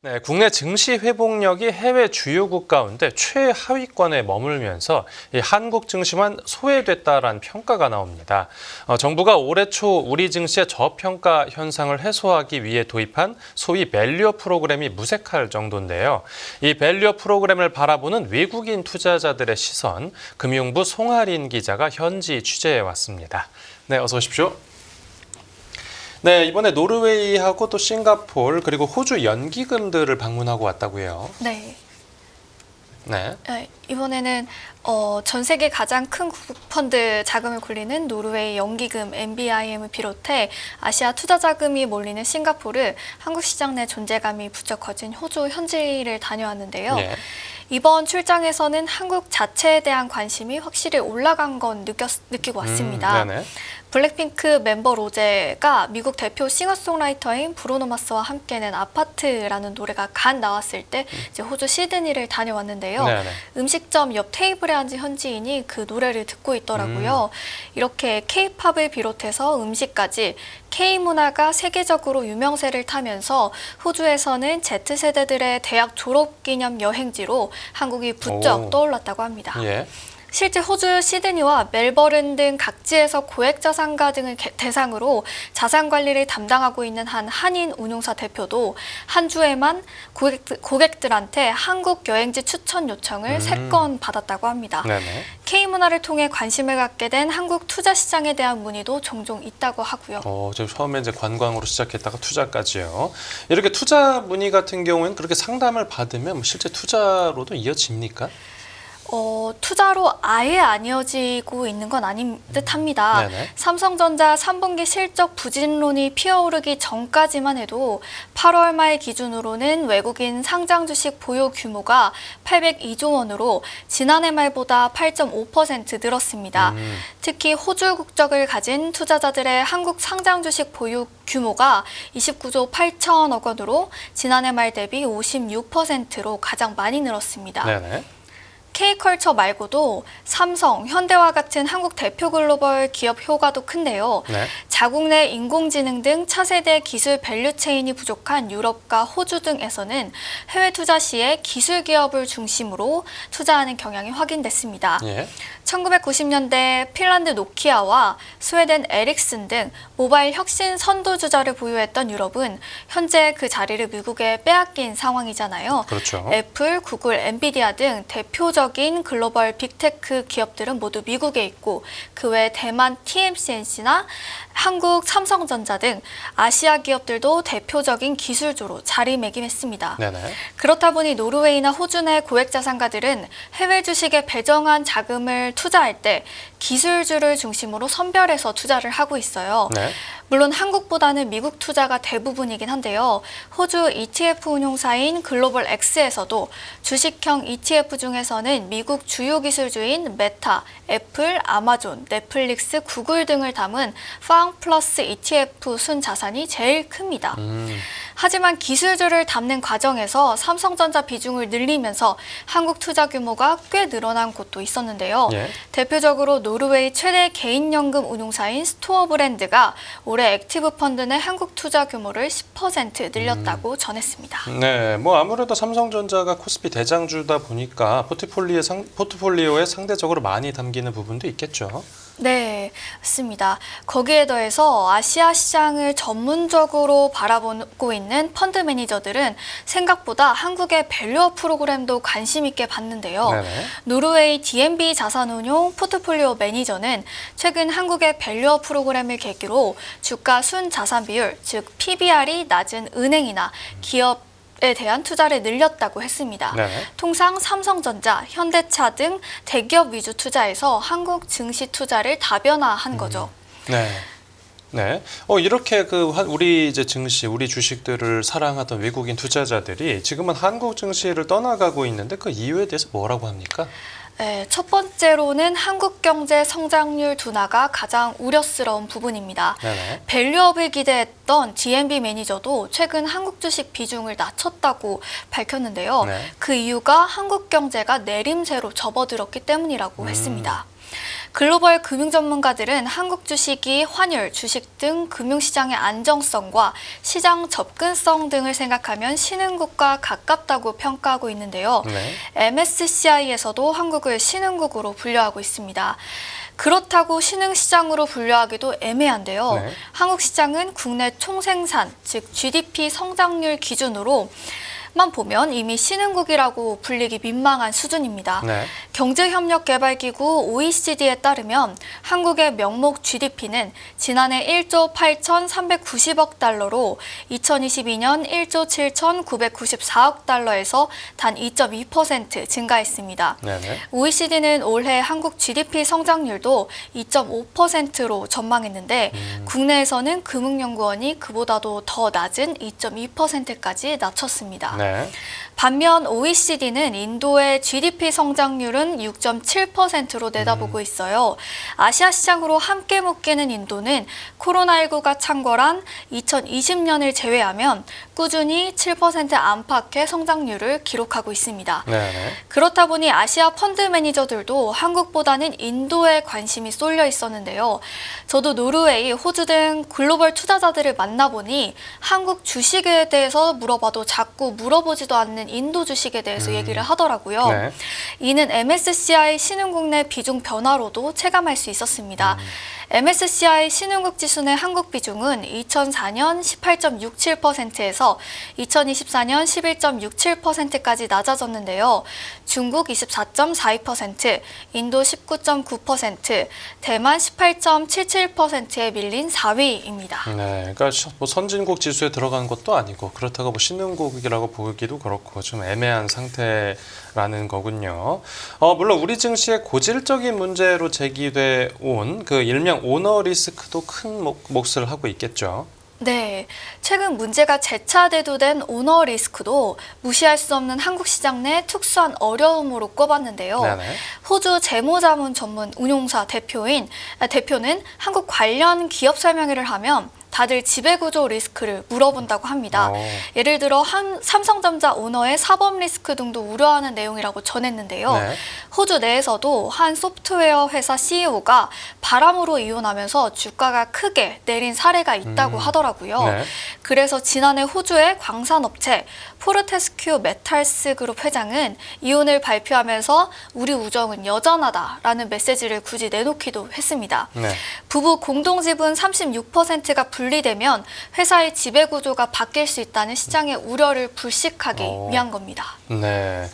네, 국내 증시 회복력이 해외 주요국 가운데 최하위권에 머물면서 이 한국 증시만 소외됐다라는 평가가 나옵니다. 정부가 올해 초 우리 증시의 저평가 현상을 해소하기 위해 도입한 소위 밸류어 프로그램이 무색할 정도인데요. 이 밸류어 프로그램을 바라보는 외국인 투자자들의 시선, 금융부 송하린 기자가 현지 취재해 왔습니다. 네, 어서 오십시오. 네, 이번에 노르웨이하고 또 싱가포르 그리고 호주 연기금들을 방문하고 왔다고요. 네. 네. 이번에는 전 세계 가장 큰 국부펀드 자금을 굴리는 노르웨이 연기금 NBIM을 비롯해 아시아 투자 자금이 몰리는 싱가포르, 한국 시장 내 존재감이 부쩍 커진 호주 현지를 다녀왔는데요. 네. 이번 출장에서는 한국 자체에 대한 관심이 확실히 올라간 건 느끼고 왔습니다. 네네. 블랙핑크 멤버 로제가 미국 대표 싱어송라이터인 브루노 마스와 함께 낸 아파트라는 노래가 간 나왔을 때 이제 호주 시드니를 다녀왔는데요. 네네. 음식점 옆 테이블에 앉은 현지인이 그 노래를 듣고 있더라고요. 이렇게 K-팝을 비롯해서 음식까지 K-문화가 세계적으로 유명세를 타면서 호주에서는 Z세대들의 대학 졸업기념 여행지로 한국이 부쩍 떠올랐다고 합니다. 예. 실제 호주 시드니와 멜버른 등 각지에서 고액자산가 등을 대상으로 자산 관리를 담당하고 있는 한 한인 운용사 대표도 한 주에만 고객들한테 한국 여행지 추천 요청을 3건 받았다고 합니다. 네네. K문화를 통해 관심을 갖게 된 한국 투자 시장에 대한 문의도 종종 있다고 하고요. 지금 처음에 이제 관광으로 시작했다가 투자까지요. 이렇게 투자 문의 같은 경우에는 그렇게 상담을 받으면 실제 투자로도 이어집니까? 투자로 아예 안 이어지고 있는 건 아닌 듯합니다. 네네. 삼성전자 3분기 실적 부진론이 피어오르기 전까지만 해도 8월 말 기준으로는 외국인 상장 주식 보유 규모가 802조 원으로 지난해 말보다 8.5% 늘었습니다. 특히 호주 국적을 가진 투자자들의 한국 상장 주식 보유 규모가 29조 8천억 원으로 지난해 말 대비 56%로 가장 많이 늘었습니다. 네네. K컬처 말고도 삼성, 현대와 같은 한국 대표 글로벌 기업 효과도 큰데요. 네. 자국 내 인공지능 등 차세대 기술 밸류체인이 부족한 유럽과 호주 등에서는 해외 투자 시에 기술 기업을 중심으로 투자하는 경향이 확인됐습니다. 예. 1990년대 핀란드 노키아와 스웨덴 에릭슨 등 모바일 혁신 선도주자를 보유했던 유럽은 현재 그 자리를 미국에 빼앗긴 상황이잖아요. 그렇죠. 애플, 구글, 엔비디아 등 대표적인 글로벌 빅테크 기업들은 모두 미국에 있고 그 외 대만 TSMC나 한국 삼성전자 등 아시아 기업들도 대표적인 기술주로 자리매김했습니다. 네네. 그렇다 보니 노르웨이나 호주 내 고액자산가들은 해외 주식에 배정한 자금을 투자할 때 기술주를 중심으로 선별해서 투자를 하고 있어요. 네. 물론 한국보다는 미국 투자가 대부분이긴 한데요. 호주 ETF 운용사인 글로벌 X에서도 주식형 ETF 중에서는 미국 주요 기술주인 메타, 애플, 아마존, 넷플릭스, 구글 등을 담은 팡 플러스 ETF 순 자산이 제일 큽니다. 하지만 기술주를 담는 과정에서 삼성전자 비중을 늘리면서 한국 투자 규모가 꽤 늘어난 곳도 있었는데요. 예. 대표적으로 노르웨이 최대 개인연금 운용사인 스토어 브랜드가 올해 액티브 펀드 내 한국 투자 규모를 10% 늘렸다고 전했습니다. 네, 아무래도 삼성전자가 코스피 대장주다 보니까 포트폴리오에 상대적으로 많이 담기는 부분도 있겠죠. 네, 맞습니다. 거기에 더해서 아시아 시장을 전문적으로 바라보고 있는 펀드 매니저들은 생각보다 한국의 밸류어 프로그램도 관심 있게 봤는데요. 네네. 노르웨이 DNB 자산운용 포트폴리오 매니저는 최근 한국의 밸류어 프로그램을 계기로 주가 순자산 비율, 즉 PBR이 낮은 은행이나 기업 에 대한 투자를 늘렸다고 했습니다. 네네. 통상 삼성전자, 현대차 등 대기업 위주 투자에서 한국 증시 투자를 다변화한 거죠. 네. 네. 이렇게 우리 이제 증시, 우리 주식들을 사랑하던 외국인 투자자들이 지금은 한국 증시를 떠나가고 있는데 그 이유에 대해서 뭐라고 합니까? 네, 첫 번째로는 한국 경제 성장률 둔화가 가장 우려스러운 부분입니다. 네네. 밸류업을 기대했던 DNB 매니저도 최근 한국 주식 비중을 낮췄다고 밝혔는데요. 네. 그 이유가 한국 경제가 내림세로 접어들었기 때문이라고 했습니다. 글로벌 금융 전문가들은 한국 주식이 환율, 주식 등 금융시장의 안정성과 시장 접근성 등을 생각하면 신흥국과 가깝다고 평가하고 있는데요. 네. MSCI에서도 한국을 신흥국으로 분류하고 있습니다. 그렇다고 신흥시장으로 분류하기도 애매한데요. 네. 한국 시장은 국내 총생산, 즉 GDP 성장률 기준으로 만 보면 이미 신흥국이라고 불리기 민망한 수준입니다. 네. 경제협력개발기구 OECD에 따르면 한국의 명목 GDP는 지난해 1조 8,390억 달러로 2022년 1조 7,994억 달러에서 단 2.2% 증가했습니다. 네네. OECD는 올해 한국 GDP 성장률도 2.5%로 전망했는데 국내에서는 금융연구원이 그보다도 더 낮은 2.2%까지 낮췄습니다. 네. 반면 OECD는 인도의 GDP 성장률은 6.7%로 내다보고 있어요. 아시아 시장으로 함께 묶이는 인도는 코로나19가 창궐한 2020년을 제외하면 꾸준히 7% 안팎의 성장률을 기록하고 있습니다. 네네. 그렇다 보니 아시아 펀드 매니저들도 한국보다는 인도에 관심이 쏠려 있었는데요. 저도 노르웨이, 호주 등 글로벌 투자자들을 만나보니 한국 주식에 대해서 물어봐도 자꾸 물어보지도 않는 인도 주식에 대해서 얘기를 하더라고요. 네. 이는 MSCI 신흥국 내 비중 변화로도 체감할 수 있었습니다. MSCI 신흥국 지수 내 한국 비중은 2004년 18.67%에서 2024년 11.67%까지 낮아졌는데요. 중국 24.42%, 인도 19.9%, 대만 18.77%에 밀린 4위입니다. 네, 그러니까 뭐 선진국 지수에 들어간 것도 아니고 그렇다고 뭐 신흥국이라고 보기도 그렇고 좀 애매한 상태라는 거군요. 물론 우리 증시의 고질적인 문제로 제기돼 온 그 일명 오너 리스크도 큰 몫을 하고 있겠죠. 네, 최근 문제가 재차 대두된 오너 리스크도 무시할 수 없는 한국 시장 내 특수한 어려움으로 꼽았는데요. 네네. 호주 재무자문 전문 운용사 대표는 한국 관련 기업 설명회를 하면 다들 지배구조 리스크를 물어본다고 합니다. 예를 들어 삼성전자 오너의 사법 리스크 등도 우려하는 내용이라고 전했는데요. 네. 호주 내에서도 한 소프트웨어 회사 CEO가 바람으로 이혼하면서 주가가 크게 내린 사례가 있다고 하더라고요. 네. 그래서 지난해 호주의 광산업체 포르테스큐 메탈스 그룹 회장은 이혼을 발표하면서 우리 우정은 여전하다라는 메시지를 굳이 내놓기도 했습니다. 네. 부부 공동지분 36%가 분리되면 회사의 지배구조가 바뀔 수 있다는 시장의 우려를 불식하기 위한 겁니다. 네.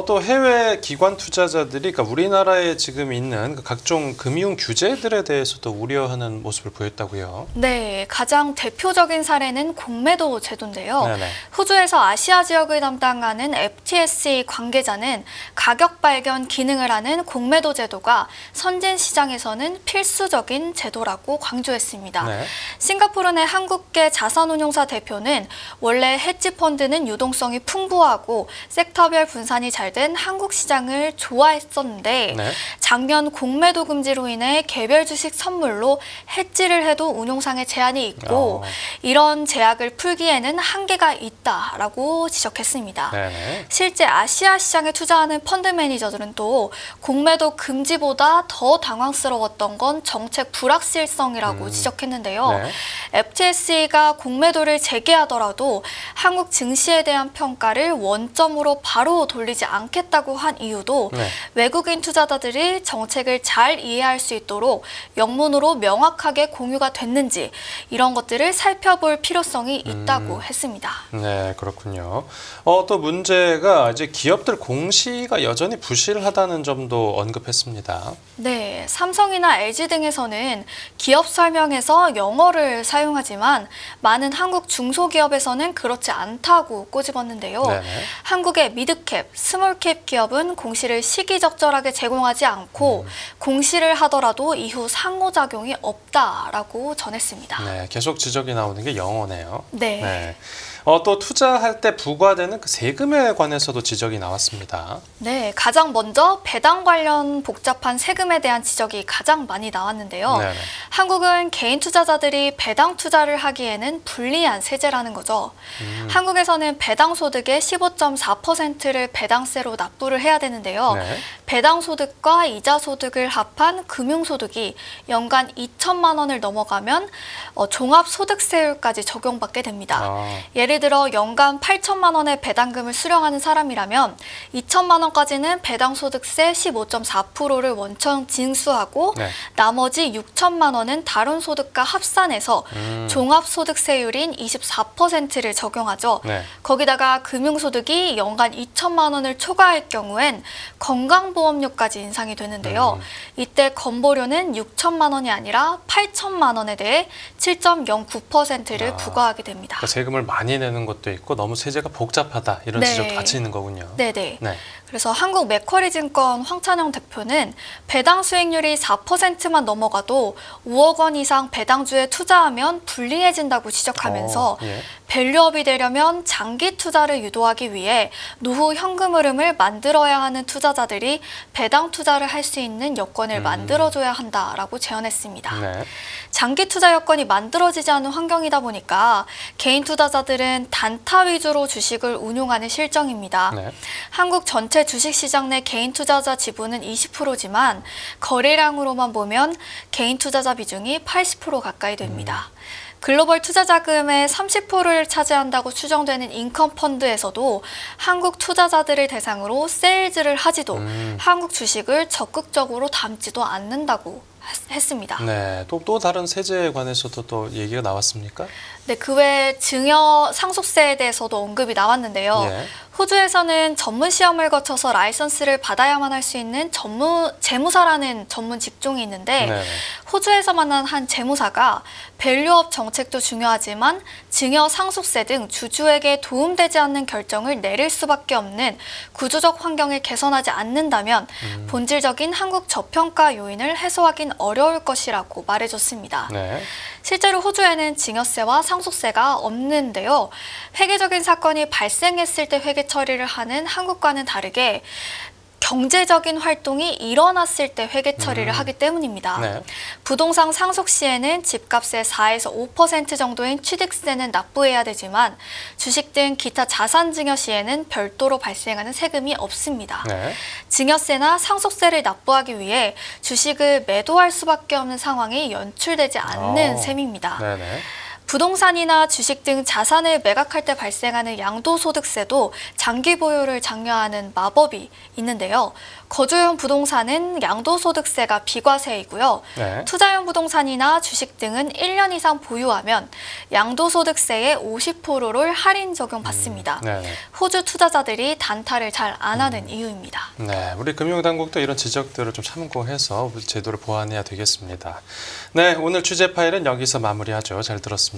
또 해외 기관 투자자들이 그러니까 우리나라에 지금 있는 그 각종 금융 규제들에 대해서도 우려하는 모습을 보였다고요. 네, 가장 대표적인 사례는 공매도 제도인데요. 네네. 호주에서 아시아 지역을 담당하는 FTSE 관계자는 가격 발견 기능을 하는 공매도 제도가 선진 시장에서는 필수적인 제도라고 강조했습니다. 네. 싱가포르 내 한국계 자산운용사 대표는 원래 헤지펀드는 유동성이 풍부하고 섹터별 분산이 잘 된 한국 시장을 좋아했었는데 네. 작년 공매도 금지로 인해 개별 주식 선물로 해지를 해도 운용상의 제한이 있고 이런 제약을 풀기에는 한계가 있다라고 지적했습니다. 네네. 실제 아시아 시장에 투자하는 펀드 매니저들은 또 공매도 금지보다 더 당황스러웠던 건 정책 불확실성이라고 지적했는데요. 네. FTSE가 공매도를 재개하더라도 한국 증시에 대한 평가를 원점으로 바로 돌리지 않겠다고 한 이유도 네. 외국인 투자자들이 정책을 잘 이해할 수 있도록 영문으로 명확하게 공유가 됐는지 이런 것들을 살펴볼 필요성이 있다고 했습니다. 네, 그렇군요. 또 문제가 이제 기업들 공시가 여전히 부실하다는 점도 언급했습니다. 네, 삼성이나 LG 등에서는 기업 설명에서 영어를 사용하지만 많은 한국 중소기업에서는 그렇지 않다고 꼬집었는데요. 네네. 한국의 미드캡, 스몰캡 기업은 공시를 시기적절하게 제공하지 않고 공시를 하더라도 이후 상호작용이 없다라고 전했습니다. 네, 계속 지적이 나오는 게 영어네요. 네. 네. 또 투자할 때 부과되는 그 세금에 관해서도 지적이 나왔습니다. 네, 가장 먼저 배당 관련 복잡한 세금에 대한 지적이 가장 많이 나왔는데요. 네네. 한국은 개인 투자자들이 배당 투자를 하기에는 불리한 세제라는 거죠. 한국에서는 배당 소득의 15.4%를 배당세로 납부를 해야 되는데요. 네. 배당 소득과 이자 소득을 합한 금융 소득이 연간 2천만 원을 넘어가면 종합소득세율까지 적용받게 됩니다. 예를 들어 연간 8천만 원의 배당금을 수령하는 사람이라면 2천만 원까지는 배당소득세 15.4%를 원천 징수하고 네. 나머지 6천만 원은 다른 소득과 합산해서 종합소득세율인 24%를 적용하죠. 네. 거기다가 금융소득이 연간 2천만 원을 초과할 경우엔 건강보험료까지 인상이 되는데요. 이때 건보료는 6천만 원이 아니라 8천만 원에 대해 7.09%를 부과하게 됩니다. 그러니까 세금을 많이 내는 것도 있고 너무 세제가 복잡하다 이런 네. 지적도 같이 있는 거군요. 네네. 네. 그래서 한국 맥쿼리증권 황찬영 대표는 배당 수익률이 4%만 넘어가도 5억 원 이상 배당주에 투자하면 불리해진다고 지적하면서 예. 밸류업이 되려면 장기 투자를 유도하기 위해 노후 현금 흐름을 만들어야 하는 투자자들이 배당 투자를 할 수 있는 여건을 만들어줘야 한다라고 제언했습니다. 네. 장기 투자 여건이 만들어지지 않은 환경이다 보니까 개인 투자자들은 단타 위주로 주식을 운용하는 실정입니다. 네. 한국 전체 주식시장 내 개인 투자자 지분은 20%지만 거래량으로만 보면 개인 투자자 비중이 80% 가까이 됩니다. 글로벌 투자 자금의 30%를 차지한다고 추정되는 인컴 펀드에서도 한국 투자자들을 대상으로 세일즈를 하지도 한국 주식을 적극적으로 담지도 않는다고 했습니다. 네. 또 다른 세제에 관해서도 또 얘기가 나왔습니까? 네, 그 외 증여 상속세에 대해서도 언급이 나왔는데요. 예. 호주에서는 전문 시험을 거쳐서 라이선스를 받아야만 할 수 있는 재무사라는 전문 직종이 있는데 네. 호주에서 만난 한 재무사가 밸류업 정책도 중요하지만 증여 상속세 등 주주에게 도움되지 않는 결정을 내릴 수밖에 없는 구조적 환경을 개선하지 않는다면 본질적인 한국 저평가 요인을 해소하긴 어려울 것이라고 말해줬습니다. 네. 실제로 호주에는 증여세와 상속세가 없는데요. 회계적인 사건이 발생했을 때 회계 처리를 하는 한국과는 다르게 경제적인 활동이 일어났을 때 회계 처리를 하기 때문입니다. 네. 부동산 상속 시에는 집값의 4에서 5% 정도인 취득세는 납부해야 되지만 주식 등 기타 자산 증여 시에는 별도로 발생하는 세금이 없습니다. 네. 증여세나 상속세를 납부하기 위해 주식을 매도할 수밖에 없는 상황이 연출되지 않는 셈입니다. 네네. 부동산이나 주식 등 자산을 매각할 때 발생하는 양도소득세도 장기 보유를 장려하는 마법이 있는데요. 거주용 부동산은 양도소득세가 비과세이고요. 네. 투자용 부동산이나 주식 등은 1년 이상 보유하면 양도소득세의 50%를 할인 적용받습니다. 네네. 호주 투자자들이 단타를 잘 안 하는 이유입니다. 네, 우리 금융당국도 이런 지적들을 좀 참고해서 제도를 보완해야 되겠습니다. 네, 오늘 취재 파일은 여기서 마무리하죠. 잘 들었습니다.